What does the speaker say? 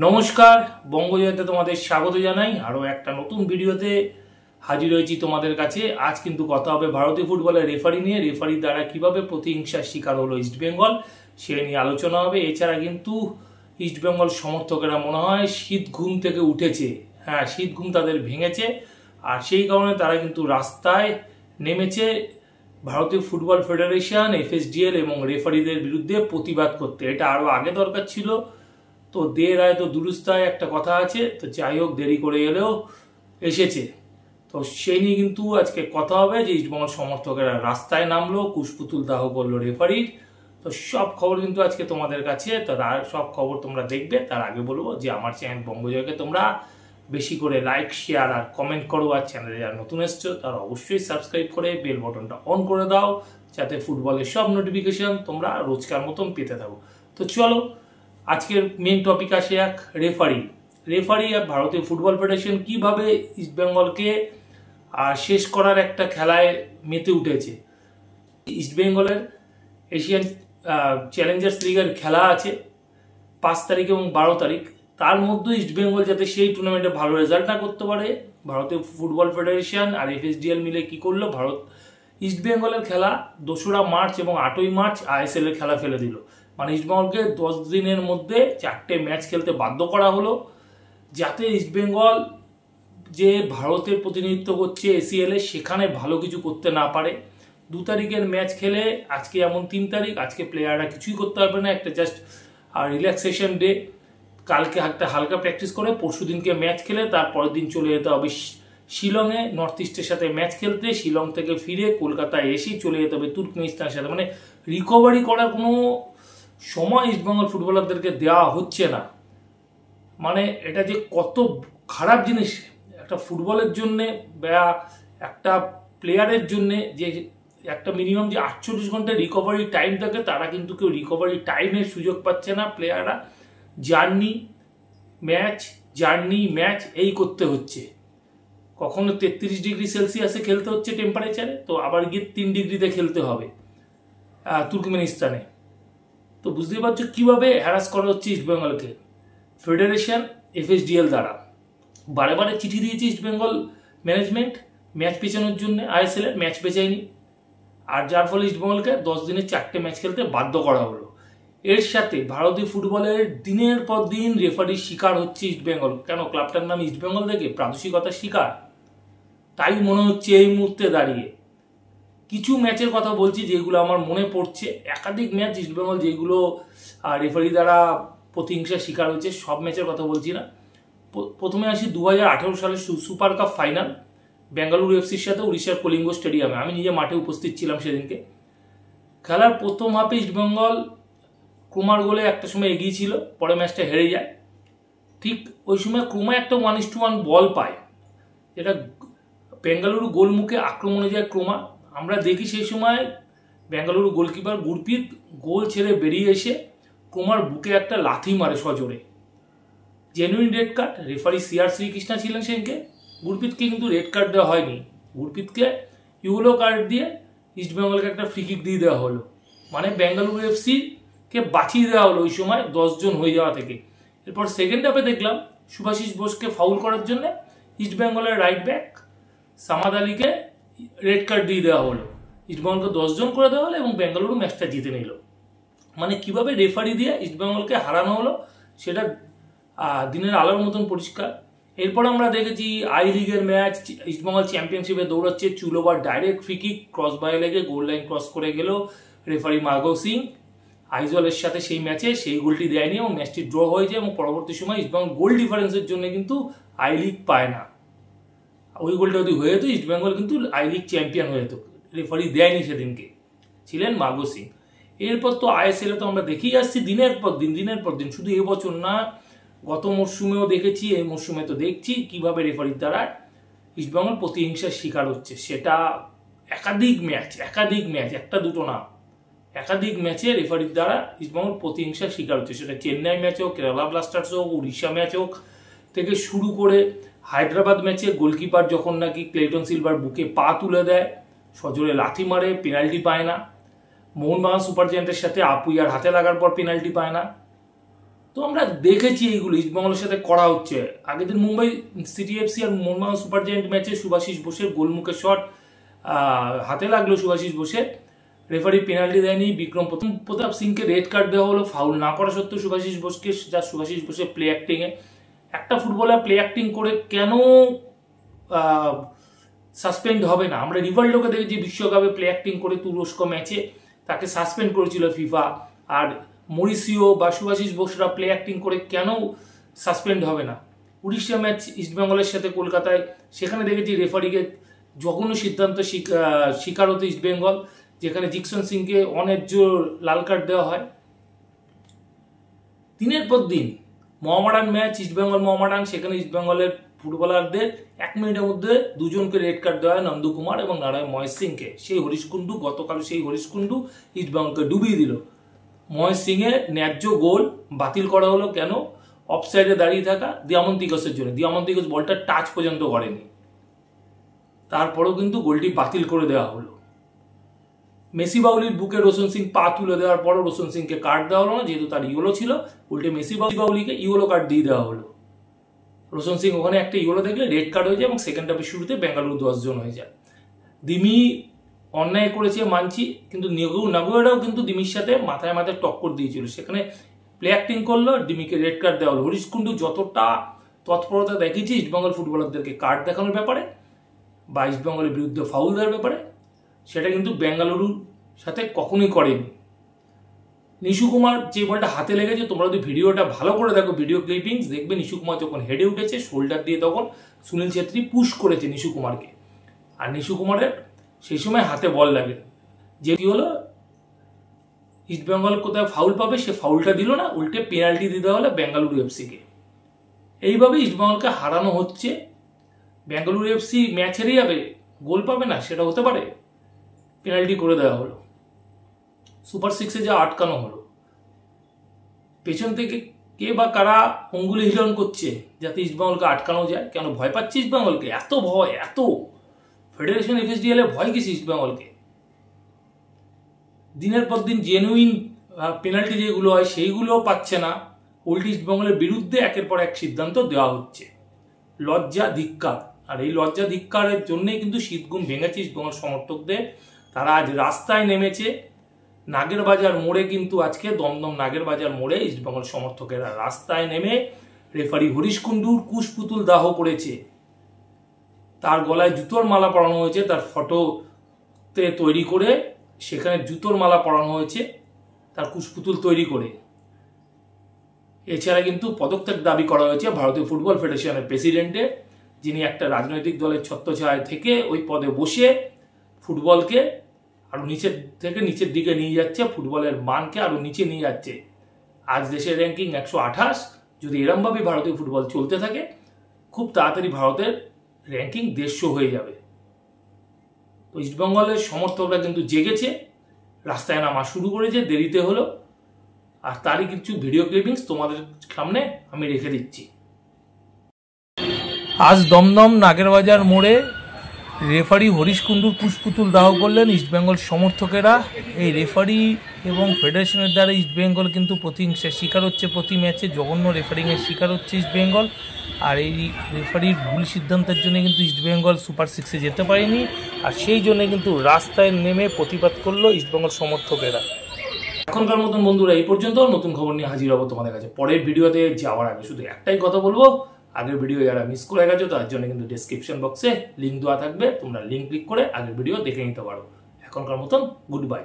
নমস্কার, বঙ্গজয়তে তোমাদের স্বাগত জানাই। আরও একটা নতুন ভিডিওতে হাজির হয়েছি তোমাদের কাছে। আজ কিন্তু কথা হবে ভারতীয় ফুটবলের রেফারি নিয়ে। রেফারি দ্বারা কিভাবে প্রতিহিংসার শিকার হলো ইস্টবেঙ্গল, সে নিয়ে আলোচনা হবে। এছাড়া কিন্তু ইস্টবেঙ্গল সমর্থকেরা মনে হয় শীত ঘুম থেকে উঠেছে। হ্যাঁ, শীত ঘুম তাদের ভেঙেছে, আর সেই কারণে তারা কিন্তু রাস্তায় নেমেছে ভারতীয় ফুটবল ফেডারেশন, এফএসডিএল এবং রেফারিদের বিরুদ্ধে প্রতিবাদ করতে। এটা আরও আগে দরকার ছিল, তো দের আয় তো দুরুস্তায় একটা কথা আছে। তো যাই হোক, দেরি করে এলেও এসেছে। তো সেই নিয়ে কিন্তু আজকে কথা হবে যে ইস্টবেঙ্গল সমর্থকেরা রাস্তায় নামলো, কুশপুতুল দাহ করলো রেফারির। তো সব খবর কিন্তু আজকে তোমাদের কাছে, তো সব খবর তোমরা দেখবে। তার আগে বলবো যে আমার চ্যানেল বঙ্গজয়কে তোমরা বেশি করে লাইক, শেয়ার আর কমেন্ট করো। আর চ্যানেলে যারা নতুন এসছো তারা অবশ্যই সাবস্ক্রাইব করে বেল বটনটা অন করে দাও, যাতে ফুটবলের সব নোটিফিকেশন তোমরা রোজকার মতন পেতে থাকো। তো চলো, আজকের মেন টপিক আসে এক রেফারি আর ভারতীয় ফুটবল ফেডারেশন কিভাবে ইস্টবেঙ্গলকে শেষ করার একটা খেলায় মেতে উঠেছে। ইস্টবেঙ্গলের এশিয়ান চ্যালেঞ্জার্স লিগের খেলা আছে 5 তারিখ এবং 12 তারিখ। তার মধ্যে ইস্টবেঙ্গল যাতে সেই টুর্নামেন্টে ভালো রেজাল্ট না করতে পারে, ভারতীয় ফুটবল ফেডারেশন আর এফএসডিএল মিলে কি করলো, ইস্টবেঙ্গলের খেলা 2রা মার্চ এবং 8ই মার্চ আইএসএল এর খেলা ফেলে দিল। মানে ইস্টবেঙ্গলকে 10 দিনের মধ্যে 4টে ম্যাচ খেলতে বাধ্য করা হলো, যাতে ইস্টবেঙ্গল যে ভারতের প্রতিনিধিত্ব করছে এসিএল এ, সেখানে ভালো কিছু করতে না পারে। 2 তারিখের ম্যাচ খেলে আজকে এমন 3 তারিখ, আজকে প্লেয়াররা কিছুই করতে পারবে না, একটা জাস্ট রিল্যাক্সেশন ডে। কালকে একটা হালকা প্র্যাকটিস করে পরশু দিনকে ম্যাচ খেলে তারপরের দিন চলে যেতে হবে শিলংয়ে নর্থ ইস্টের সাথে ম্যাচ খেলতে। শিলং থেকে ফিরে কলকাতায় এসেই চলে যেতে হবে তুর্কমেনিস্তানের সাথে। মানে রিকভারি করার কোনো সময় ইস্টবেঙ্গল ফুটবলারদেরকে দেওয়া হচ্ছে না। মানে এটা যে কত খারাপ জিনিস একটা ফুটবলের জন্যে বা একটা প্লেয়ারের জন্যে, যে একটা মিনিমাম যে 48 ঘন্টা রিকভারি টাইম থাকে, তারা কিন্তু কেউ রিকভারি টাইমের সুযোগ পাচ্ছে না। প্লেয়াররা জার্নি ম্যাচ এই করতে হচ্ছে। কখনো 33 ডিগ্রি সেলসিয়াসে খেলতে হচ্ছে টেম্পারেচারে, তো আবার গিয়ে 3 ডিগ্রিতে খেলতে হবে তুর্কমেনিস্তানে। তো বুঝতেই পারছো কীভাবে হ্যারাস করা হচ্ছে ইস্টবেঙ্গলকে ফেডারেশন, এফএসডিএল দ্বারা। বারে বারে চিঠি দিয়েছে ইস্টবেঙ্গল ম্যানেজমেন্ট ম্যাচ পেছানোর জন্য, আইএসএল এর ম্যাচ পেছায়নি, আর যার ফলে ইস্টবেঙ্গলকে 10 দিনে 4টে ম্যাচ খেলতে বাধ্য করা হলো। এর সাথে ভারতীয় ফুটবলের দিনের পর দিন রেফারির শিকার হচ্ছে ইস্টবেঙ্গল। কেন? ক্লাবটার নাম ইস্টবেঙ্গল থেকে প্রাদেশিকতার শিকার, তাই মনে হচ্ছে এই মুহূর্তে দাঁড়িয়ে। কিছু ম্যাচের কথা বলছি যেগুলো আমার মনে পড়ছে, একাধিক ম্যাচ ইস্টবেঙ্গল যেগুলো রেফারি দ্বারা প্রতিহিংসার শিকার হয়েছে, সব ম্যাচের কথা বলছি না। প্রথমে আসি 2018 সালের সুপার কাপ ফাইনাল, বেঙ্গালুরু এফসির সাথে উড়িষ্যার কলিঙ্গ স্টেডিয়ামে। আমি নিজে মাঠে উপস্থিত ছিলাম সেদিনকে। খেলার প্রথম হাফে ইস্টবেঙ্গল ক্রোমার গোলে একটা সময় এগিয়ে ছিল, পরে ম্যাচটা হেরে যায়। ঠিক ওই সময় ক্রোমা একটা 1:1 বল পায়, যেটা বেঙ্গালুরু গোলমুখে আক্রমণে যায় ক্রোমা। আমরা দেখি সেই সময় বেঙ্গালুরু গোলকিপার গুরপ্রীত গোল ছেড়ে বেরিয়ে এসে ক্রোমার বুকে একটা লাথি মারে সজোরে। Genuine red card. Referee CR Shri Krishna ছিলেন সেদিনকে। গুরপ্রীতকে কিন্তু রেড কার্ড দেওয়া হয়নি, গুরপ্রীতকে ইয়েলো কার্ড দিয়ে ইস্টবেঙ্গলকে একটা ফ্রি কিক দিয়ে দেওয়া হলো। মানে বেঙ্গালুরু এফসিকে বাঁচিয়ে দেওয়া হলো ওই সময় 10 জন হয়ে যাওয়া থেকে। এরপর সেকেন্ড হাফে দেখলাম শুভাশিস বোসকে ফাউল করার জন্য ইস্টবেঙ্গলের রাইট ব্যাক সামাদ আলীকে রেড কার্ড দিয়ে দেওয়া হলো। ইস্টবেঙ্গলকে 10 জন করে দেওয়া হলো এবং বেঙ্গালুরু ম্যাচটা জিতে নিল। মানে কিভাবে রেফারি দিয়ে ইস্টবেঙ্গলকে হারানো হলো সেটা দিনের আলোর মতন পরিষ্কার। এরপর আমরা দেখেছি আই লিগের ম্যাচ, ইস্টবেঙ্গল চ্যাম্পিয়নশিপে দৌড়াচ্ছে, চুলোবার ডাইরেক্ট ফ্রি কিক ক্রস বাই লেগে গোল লাইন ক্রস করে গেল রেফারি মার্গো সিং। আইজলের সাথে সেই ম্যাচে সেই গোলটি দেয়নি এবং ম্যাচটি ড্র হয়ে যায় এবং পরবর্তী সময় ইস্টবেঙ্গল গোল ডিফারেন্সের জন্য কিন্তু আই লিগ পায় না। ওই গোলটা যদি হয়ে যেত ইস্টবেঙ্গল কিন্তু আই লিগ চ্যাম্পিয়ন হয়ে যেত। রেফারি দেয়নি সেদিনকে, ছিলেন মার্গো সিং। এরপর তো আইএসএল তো আমরা দেখেই আসছি দিনের পর দিন, শুধু এবছর না, গত মরশুমেও দেখেছি, এই মরশুমে তো দেখছি কিভাবে রেফারির দ্বারা ইস্টবেঙ্গল প্রতিহিংসার শিকার হচ্ছে। সেটা একাধিক ম্যাচ, একটা দুটো না, একাধিক ম্যাচে রেফারির দ্বারা ইস্টবেঙ্গল প্রতিহিংসার শিকার হচ্ছে। সেটা চেন্নাই ম্যাচ হোক, কেরালা ব্লাস্টার্স হোক, উড়িষ্যা ম্যাচ হোক, থেকে শুরু করে হায়দ্রাবাদ ম্যাচে গোলকিপার যখন নাকি ক্লেটন সিলভার বুকে পা তুলে দেয়, সজোরে লাথি মারে, পেনাল্টি পায় না। মোহনবাগান সুপার জায়ান্টের সাথে আপুইয়ার হাতে লাগার পর পেনাল্টি পায় না। তো আমরা দেখেছি এইগুলো ইস্টবেঙ্গলের সাথে করা হচ্ছে। আগের দিন মুম্বাই সিটি এফসি আর মোহনবাগান সুপার জায়ান্ট ম্যাচে সুভাশিস বোসের গোলমুখের শট হাতে লাগলো সুভাশিস বোসের, রেফারি পেনাল্টি দেয়নি, বিক্রম প্রতাপ সিংকে রেড কার্ড দেওয়া হলো ফাউল না করা সত্ত্বেও সুভাশিস বোসকে, যা সুভাশিস বোসের প্লে অ্যাক্টিংয়ে। একটা ফুটবলার প্লে অ্যাক্টিং করে কেন সাসপেন্ড হবে না? আমরা রিভাল্ডোকে দেখেছি বিশ্বকাপে প্লে অ্যাক্টিং করে তুরস্ক ম্যাচে তাকে সাসপেন্ড করেছিল ফিফা, আর মরিসিও বা সুভাশিস বোসরা প্লে অ্যাক্টিং করে কেন সাসপেন্ড হবে না? উড়িষ্যা ম্যাচ ইস্টবেঙ্গলের সাথে কলকাতায়, সেখানে দেখেছি রেফারিকে জঘন্য সিদ্ধান্ত শিকার হতো ইস্টবেঙ্গল, যেখানে জিকসন সিংকে অন্যায্য লাল কার্ড দেওয়া হয়। দিনের পর দিন মোহামেডান ম্যাচ, ইস্টবেঙ্গল মোহামেডান, সেখানে ইস্টবেঙ্গলের ফুটবলারদের 1 মিনিটের মধ্যে দুজনকে রেড কার্ড দেওয়া হয়, নন্দু কুমার এবং নারায়ণ মহেশ সিংকে। সেই হরিশ কুন্ডু, গতকাল সেই হরিশ কুন্ডু ইস্টবেঙ্গলকে ডুবিয়ে দিল। মহেশ সিংয়ের ন্যায্য গোল বাতিল করা হলো কেন? অফসাইডে দাঁড়িয়ে থাকা দিয়ামন্তিকসের জন্য। দিয়ামন্তিকস বলটা টাচ পর্যন্ত করেনি, তারপরেও কিন্তু গোলটি বাতিল করে দেওয়া হলো। মেসি বাউলির বুকে রোশন সিং পা তুলে দেওয়ার পরও রোশন সিংকে কার্ড দেওয়া হলো না, যেহেতু তার ইয়েলো ছিল। উল্টে মেসি বাউলিকে ইয়েলো কার্ড দিয়ে দেওয়া হলো। রোশন সিং ওখানে একটা ইয়েলো দেখলে রেড কার্ড হয়ে যায় এবং সেকেন্ড হাফের শুরুতে বেঙ্গালুরু 10 জন হয়ে যায়। দিমি অন্যায় করেছে মানছি, কিন্তু নাগুয়েরাও কিন্তু দিমির সাথে মাথায় মাথায় টক্কর দিয়েছিল, সেখানে প্লে অ্যাক্টিং করলো, দিমিকে রেড কার্ড দেওয়া হলো। হরিশ কুন্ডু যতটা তৎপরতা দেখিয়েছে ইস্টবেঙ্গল ফুটবলারদেরকে কার্ড দেখানোর ব্যাপারে বা ইস্টবেঙ্গলের বিরুদ্ধে ফাউল দেওয়ার ব্যাপারে, সেটা কিন্তু বেঙ্গালুরুর সাথে কখনোই করেনি। নিশু কুমার যে বলটা হাতে লেগেছে, তোমরা যদি ভিডিওটা ভালো করে দেখো, ভিডিও ক্লিপিংস দেখবে, নিশু কুমার যখন হেডে উঠেছে শোল্ডার দিয়ে, তখন সুনীল ছেত্রী পুশ করেছে নিশু কুমারকে, আর নিশু কুমারের সেই সময় হাতে বল লাগে। যে কি হলো, ইস্টবেঙ্গল কোথায় ফাউল পাবে সে ফাউলটা দিল না, উল্টে পেনাল্টি দিতে হলো বেঙ্গালুরু এফসিকে। এইভাবে ইস্টবেঙ্গলকে হারানো হচ্ছে। বেঙ্গালুরু এফসি ম্যাচ হেরে যাবে, গোল পাবে না, সেটা হতে পারে? পেনাল্টি করে দেওয়া হলো, সুপার 6-এ যা আটকানো হলো। পেছন থেকে কে বা কারা অঙ্গুলি হিলন করছে যাতে ইস্টবেঙ্গলকে আটকানো যায়? কেন ভয় পাচ্ছে ইস্টবেঙ্গলকে? এত ভয়, এত ফেডারেশন এফএসডিএল ভয় কিছু ইস্টবেঙ্গলকে? দিনের পর দিন জেনুইন পেনাল্টি যেগুলো হয় সেইগুলোও পাচ্ছে না, উল্টে ইস্টবেঙ্গলের বিরুদ্ধে একের পর এক সিদ্ধান্ত দেওয়া হচ্ছে। লজ্জা, ধিক্কার। আর এই লজ্জা ধিক্কারের জন্যই কিন্তু শীতঘুম ভেঙেছে ইস্টবেঙ্গল সমর্থকদের। তারা আজ রাস্তায় নেমেছে। নাগের বাজার মোড়ে কিন্তু আজকে দমদম নাগের বাজার মোড়ে ইস্টবেঙ্গল সমর্থকেরা রাস্তায় নেমে রেফারি হরিশ কুন্ডুর কুশপুতুল দাহ করেছে। তার গলায় জুতোর মালা পরানো হয়েছে, তার ফটোতে তৈরি করে সেখানে জুতোর মালা পরানো হয়েছে তার কুশপুতুল তৈরি করে। এছাড়া কিন্তু পদত্যাগ দাবি করা হয়েছে ভারতীয় ফুটবল ফেডারেশনের প্রেসিডেন্টের, যিনি একটা রাজনৈতিক দলের ছত্রছায়ায় থেকে ওই পদে বসে ফুটবলকে আরো নিচের দিকে নিয়ে যাচ্ছে, ফুটবলের মানকে আরো নিচে নিয়ে যাচ্ছে। আজ দেশের র্যাঙ্কিং 128। যদি এরমভাবে ভারতীয় ফুটবল চলতে থাকে, খুব তাড়াতাড়ি ভারতের র্যাঙ্কিং 150 হয়ে যাবে। তো ইস্টবেঙ্গলের সমর্থকরা কিন্তু জেগেছে, রাস্তায় নামা শুরু করেছে, দেরিতে হলো। আর তারই কিছু ভিডিও ক্লিপিংস তোমাদের সামনে আমি রেখে দিচ্ছি। আজ দমদম নাগেরবাজার মোড়ে রেফারি হরিশ কুন্ডুর কুশপুতুল দাহ করলেন ইস্টবেঙ্গল সমর্থকেরা। এই রেফারি এবং ফেডারেশনের দ্বারা ইস্টবেঙ্গল কিন্তু প্রতিহিংসার শিকার হচ্ছে, প্রতি ম্যাচে জঘন্য রেফারিংয়ের শিকার হচ্ছে ইস্টবেঙ্গল। আর এই রেফারির ভুল সিদ্ধান্তের জন্য কিন্তু ইস্টবেঙ্গল সুপার 6-এ যেতে পারেনি, আর সেই জন্য কিন্তু রাস্তায় নেমে প্রতিবাদ করলো ইস্টবেঙ্গল সমর্থকেরা। এখনকার মতন বন্ধুরা এই পর্যন্ত। নতুন খবর নিয়ে হাজির হবো তোমাদের কাছে পরের ভিডিওতে যাওয়ার আগে। শুধু একটাই কথা বলবো, আগের ভিডিও যারা মিস করে গেছো তার জন্য কিন্তু ডেসক্রিপশন বক্সে লিঙ্ক দেওয়া থাকবে, তোমরা লিঙ্ক ক্লিক করে আগের ভিডিও দেখে নিতে পারো। এখনকার মতন গুড বাই।